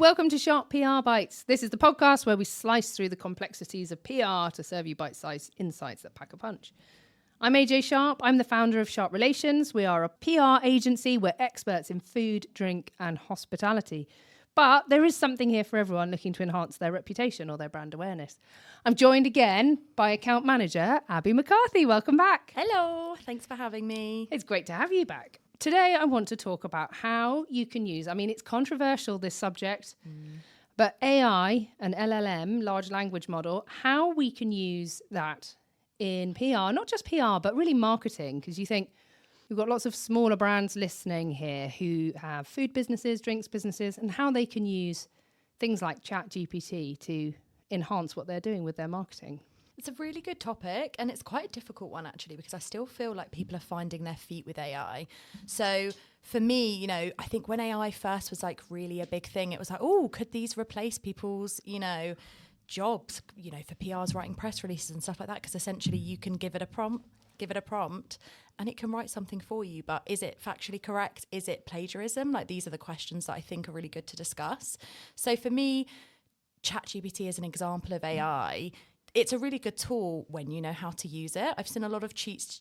Welcome to Sharp PR Bites. This is the podcast where we slice through the complexities of PR to serve you bite-sized insights that pack a punch. I'm AJ Sharp. I'm the founder of Sharp Relations. We are a PR agency. We're experts in food, drink, and hospitality. But there is something here for everyone looking to enhance their reputation or their brand awareness. I'm joined again by account manager Abby McCarthy. Welcome back. Hello. Thanks for having me. It's great to have you back. Today, I want to talk about how you can use, it's controversial, this subject, but AI and LLM, large language model, how we can use that in PR, not just PR, but really marketing, because you think we've got lots of smaller brands listening here who have food businesses, drinks businesses, and how they can use things like ChatGPT to enhance what they're doing with their marketing. It's a really good topic, and it's quite a difficult one, actually, because I still feel like people are finding their feet with AI. So for me, I think when AI first was like really a big thing, it was like, oh, could these replace people's, jobs, for PRs writing press releases and stuff like that? Because essentially you can give it a prompt and it can write something for you. But is it factually correct? Is it plagiarism? Like, these are the questions that I think are really good to discuss. So for me, ChatGPT is an example of AI. It's a really good tool when you know how to use it. I've seen a lot of cheat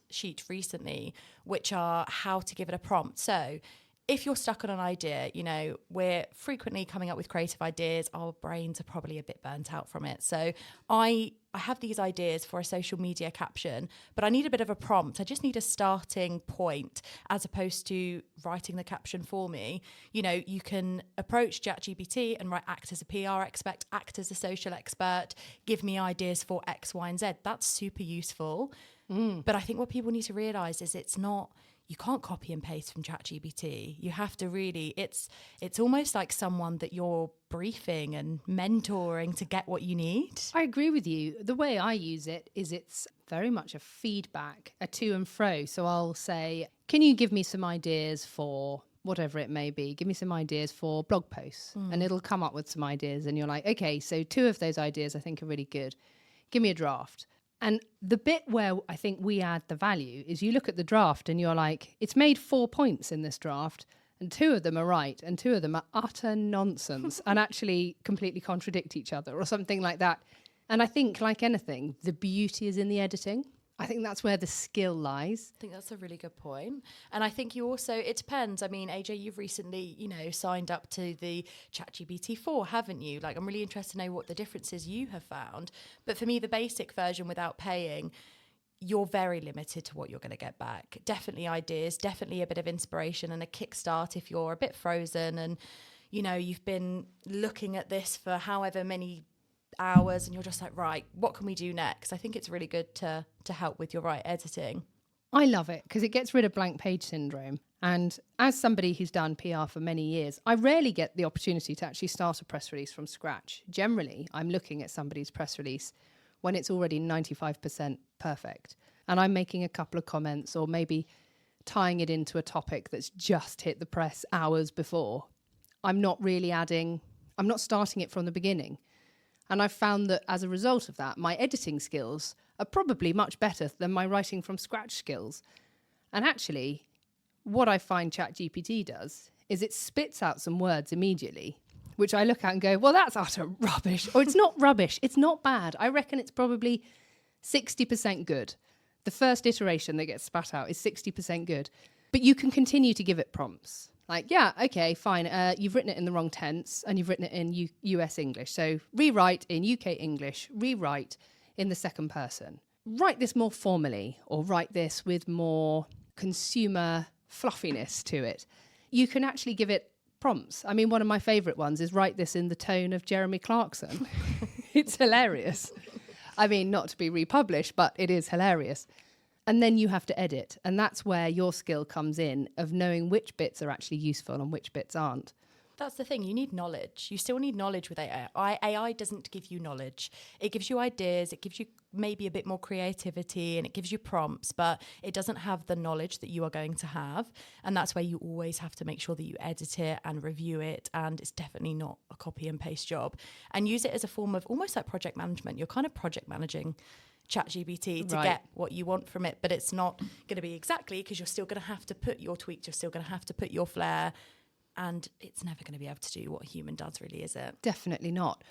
sheets recently, which are how to give it a prompt. So if you're stuck on an idea, we're frequently coming up with creative ideas. Our brains are probably a bit burnt out from it. So I have these ideas for a social media caption, but I need a bit of a prompt. I just need a starting point as opposed to writing the caption for me. You can approach ChatGPT and act as a PR expert, act as a social expert, give me ideas for X, Y, and Z. That's super useful. But I think what people need to realize is you can't copy and paste from ChatGPT. You have to really, it's almost like someone that you're briefing and mentoring to get what you need. I agree with you. The way I use it is it's very much a feedback, a to and fro. So I'll say, can you give me some ideas for whatever it may be? Give me some ideas for blog posts. And it'll come up with some ideas. And you're like, okay, so 2 of those ideas I think are really good. Give me a draft. And the bit where I think we add the value is you look at the draft and you're like, it's made 4 points in this draft and 2 of them are right and 2 of them are utter nonsense and actually completely contradict each other or something like that. And I think, like anything, the beauty is in the editing. I think that's where the skill lies. I think that's a really good point. And I think you also, it depends. AJ, you've recently, signed up to the ChatGPT 4, haven't you? Like, I'm really interested to know what the differences you have found. But for me, the basic version without paying, you're very limited to what you're going to get back. Definitely ideas, definitely a bit of inspiration and a kickstart if you're a bit frozen and, you've been looking at this for however many hours and you're just like, right, what can we do next? I think it's really good to help with your editing. I love it because it gets rid of blank page syndrome. And as somebody who's done PR for many years, I rarely get the opportunity to actually start a press release from scratch. Generally, I'm looking at somebody's press release when it's already 95% perfect. And I'm making a couple of comments or maybe tying it into a topic that's just hit the press hours before. I'm not starting it from the beginning. And I've found that as a result of that, my editing skills are probably much better than my writing from scratch skills. And actually, what I find ChatGPT does is it spits out some words immediately, which I look at and go, well, that's utter rubbish. Or it's not rubbish. It's not bad. I reckon it's probably 60% good. The first iteration that gets spat out is 60% good. But you can continue to give it prompts. Like, yeah, okay, fine. You've written it in the wrong tense and you've written it in US English. So rewrite in UK English, rewrite in the second person. Write this more formally or write this with more consumer fluffiness to it. You can actually give it prompts. One of my favourite ones is write this in the tone of Jeremy Clarkson. It's hilarious. Not to be republished, but it is hilarious. And then you have to edit. And that's where your skill comes in of knowing which bits are actually useful and which bits aren't. That's the thing. You need knowledge. You still need knowledge with AI. AI doesn't give you knowledge. It gives you ideas. It gives you maybe a bit more creativity and it gives you prompts, but it doesn't have the knowledge that you are going to have. And that's where you always have to make sure that you edit it and review it. And it's definitely not a copy and paste job. And use it as a form of almost like project management. You're kind of project managing ChatGPT to get what you want from it, but it's not going to be exactly because you're still going to have to put your tweaks, you're still going to have to put your flair, And it's never going to be able to do what a human does, really, is it? Definitely not.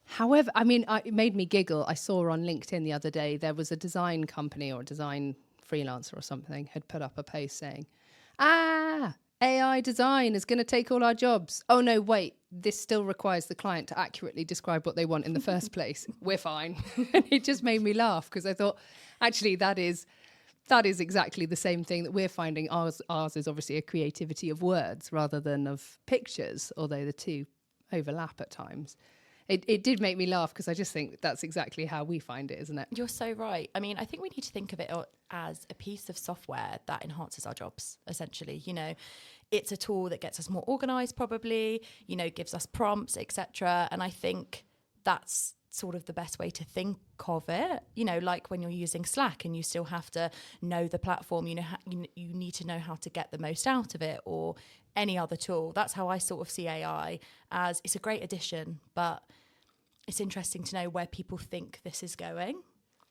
However, I mean, it made me giggle. I saw on LinkedIn the other day, there was a design company or a design freelancer or something had put up a post saying, AI design is going to take all our jobs. Oh, no, wait, this still requires the client to accurately describe what they want in the first place. We're fine. And it just made me laugh because I thought, actually, that is exactly the same thing that we're finding. Ours is obviously a creativity of words rather than of pictures, although the two overlap at times. It did make me laugh because I just think that's exactly how we find it, isn't it? You're so right. I mean, I think we need to think of it as a piece of software that enhances our jobs, essentially. You know, it's a tool that gets us more organized, probably, you know, gives us prompts, etc. And I think that's sort of the best way to think of it. You know, like when you're using Slack and you still have to know the platform, you know, you need to know how to get the most out of it, or any other tool. That's how I sort of see AI, as it's a great addition, but it's interesting to know where people think this is going.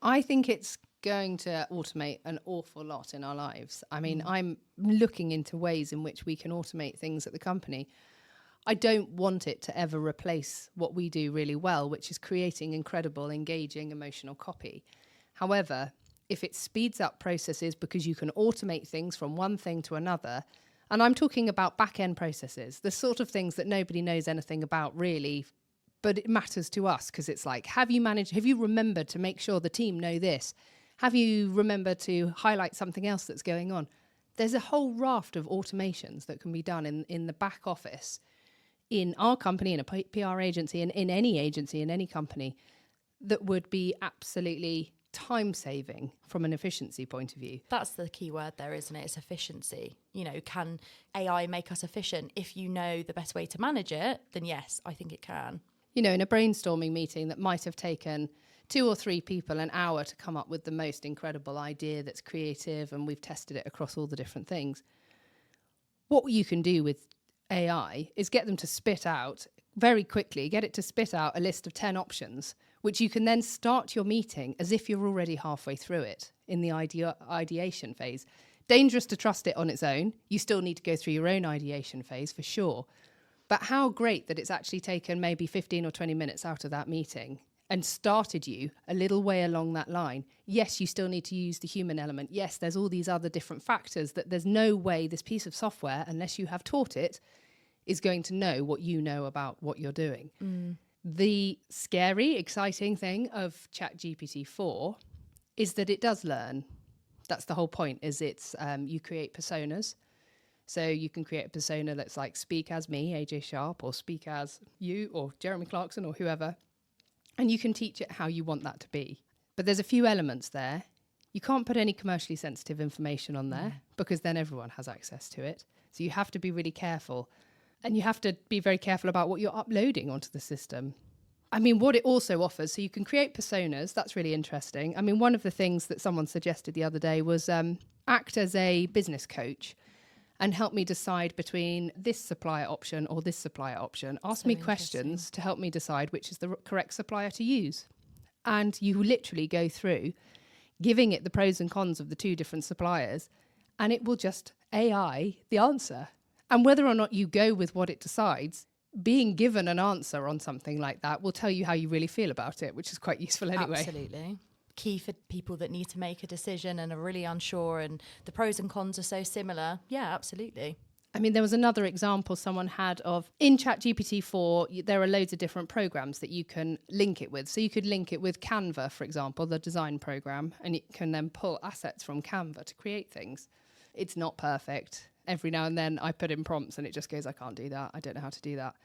I think it's going to automate an awful lot in our lives. I mean, I'm looking into ways in which we can automate things at the company. I don't want it to ever replace what we do really well, which is creating incredible, engaging, emotional copy. However, if it speeds up processes because you can automate things from one thing to another, and I'm talking about back-end processes, the sort of things that nobody knows anything about really, but it matters to us because it's like, have you remembered to make sure the team know this? Have you remembered to highlight something else that's going on? There's a whole raft of automations that can be done in the back office, in our company, in a PR agency, in any agency, in any company, that would be absolutely time-saving from an efficiency point of view. That's the key word there, isn't it? It's efficiency. You know, can AI make us efficient? If you know the best way to manage it, then yes, I think it can. You know, in a brainstorming meeting that might have taken 2 or 3 people an hour to come up with the most incredible idea that's creative, and we've tested it across all the different things. What you can do with AI is get them to spit out very quickly, get it to spit out a list of 10 options, which you can then start your meeting as if you're already halfway through it in the ideation phase. Dangerous to trust it on its own. You still need to go through your own ideation phase for sure. But how great that it's actually taken maybe 15 or 20 minutes out of that meeting and started you a little way along that line. Yes, you still need to use the human element. Yes, there's all these other different factors that there's no way this piece of software, unless you have taught it, is going to know what you know about what you're doing. The scary, exciting thing of ChatGPT-4 is that it does learn. That's the whole point, is it's you create personas. So you can create a persona that's like, speak as me, AJ Sharp, or speak as you, or Jeremy Clarkson, or whoever. And you can teach it how you want that to be. But there's a few elements there. You can't put any commercially sensitive information on there because then everyone has access to it. So you have to be really careful. And you have to be very careful about what you're uploading onto the system. I mean, what it also offers, so you can create personas. That's really interesting. I mean, one of the things that someone suggested the other day was act as a business coach and help me decide between this supplier option or this supplier option. Ask me questions to help me decide which is the correct supplier to use. And you literally go through giving it the pros and cons of the 2 different suppliers, and it will just AI the answer. And whether or not you go with what it decides, being given an answer on something like that will tell you how you really feel about it, which is quite useful anyway. Absolutely. Key for people that need to make a decision and are really unsure, and the pros and cons are so similar. Yeah, absolutely. I mean, there was another example someone had of, in ChatGPT-4, there are loads of different programs that you can link it with. So you could link it with Canva, for example, the design program, and you can then pull assets from Canva to create things. It's not perfect. Every now and then I put in prompts and it just goes, I can't do that. I don't know how to do that.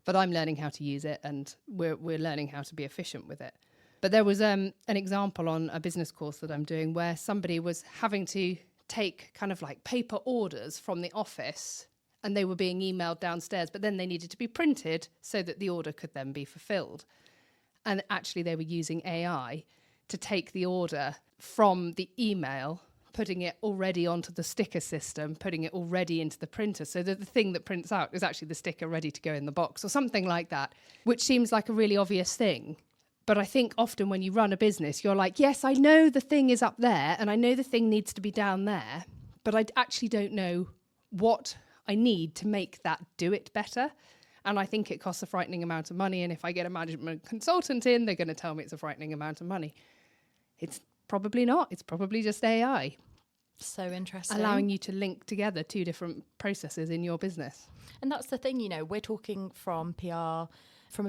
But I'm learning how to use it, and we're learning how to be efficient with it. But there was an example on a business course that I'm doing where somebody was having to take kind of like paper orders from the office, and they were being emailed downstairs, but then they needed to be printed so that the order could then be fulfilled. And actually they were using AI to take the order from the email, putting it already onto the sticker system, putting it already into the printer, so that the thing that prints out is actually the sticker ready to go in the box or something like that, which seems like a really obvious thing. But I think often when you run a business, you're like, yes, I know the thing is up there and I know the thing needs to be down there, but I actually don't know what I need to make that do it better. And I think it costs a frightening amount of money. And if I get a management consultant in, they're going to tell me it's a frightening amount of money. It's probably not. It's probably just AI. So interesting. Allowing you to link together two different processes in your business. And that's the thing, you know, we're talking from a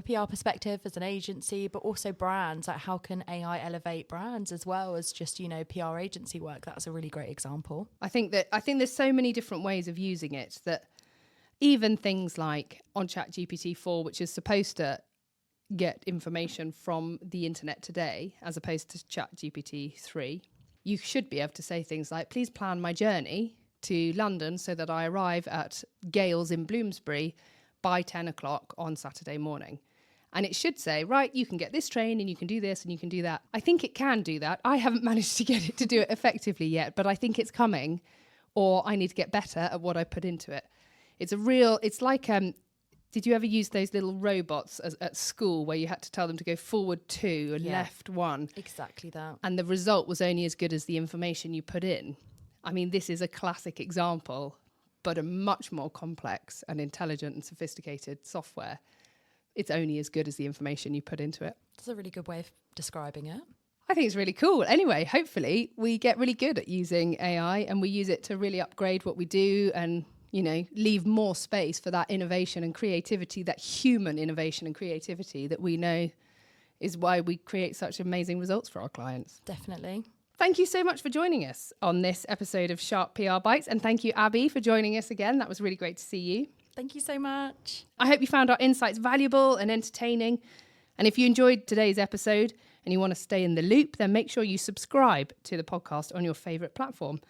PR perspective as an agency, but also brands. Like, how can AI elevate brands as well as just, you know, PR agency work? That's a really great example. I think there's so many different ways of using it that even things like on ChatGPT-4, which is supposed to get information from the internet today, as opposed to ChatGPT-3, you should be able to say things like, please plan my journey to London so that I arrive at Gales in Bloomsbury by 10 o'clock on Saturday morning. And it should say, right, you can get this train and you can do this and you can do that. I think it can do that. I haven't managed to get it to do it effectively yet, but I think it's coming, or I need to get better at what I put into it. It's like, did you ever use those little robots at school where you had to tell them to go forward 2 and left 1? Exactly that. And the result was only as good as the information you put in. I mean, this is a classic example, but a much more complex and intelligent and sophisticated software. It's only as good as the information you put into it. That's a really good way of describing it. I think it's really cool. Anyway, hopefully we get really good at using AI and we use it to really upgrade what we do and, you know, leave more space for that innovation and creativity, that human innovation and creativity that we know is why we create such amazing results for our clients. Definitely. Thank you so much for joining us on this episode of Sharp PR Bites. And thank you, Abby, for joining us again. That was really great to see you. Thank you so much. I hope you found our insights valuable and entertaining. And if you enjoyed today's episode and you want to stay in the loop, then make sure you subscribe to the podcast on your favourite platform.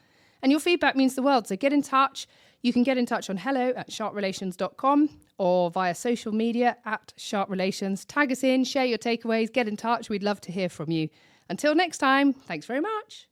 And your feedback means the world, so get in touch. You can get in touch on hello@sharprelations.com or via social media @sharprelations. Tag us in, share your takeaways, get in touch. We'd love to hear from you. Until next time, thanks very much.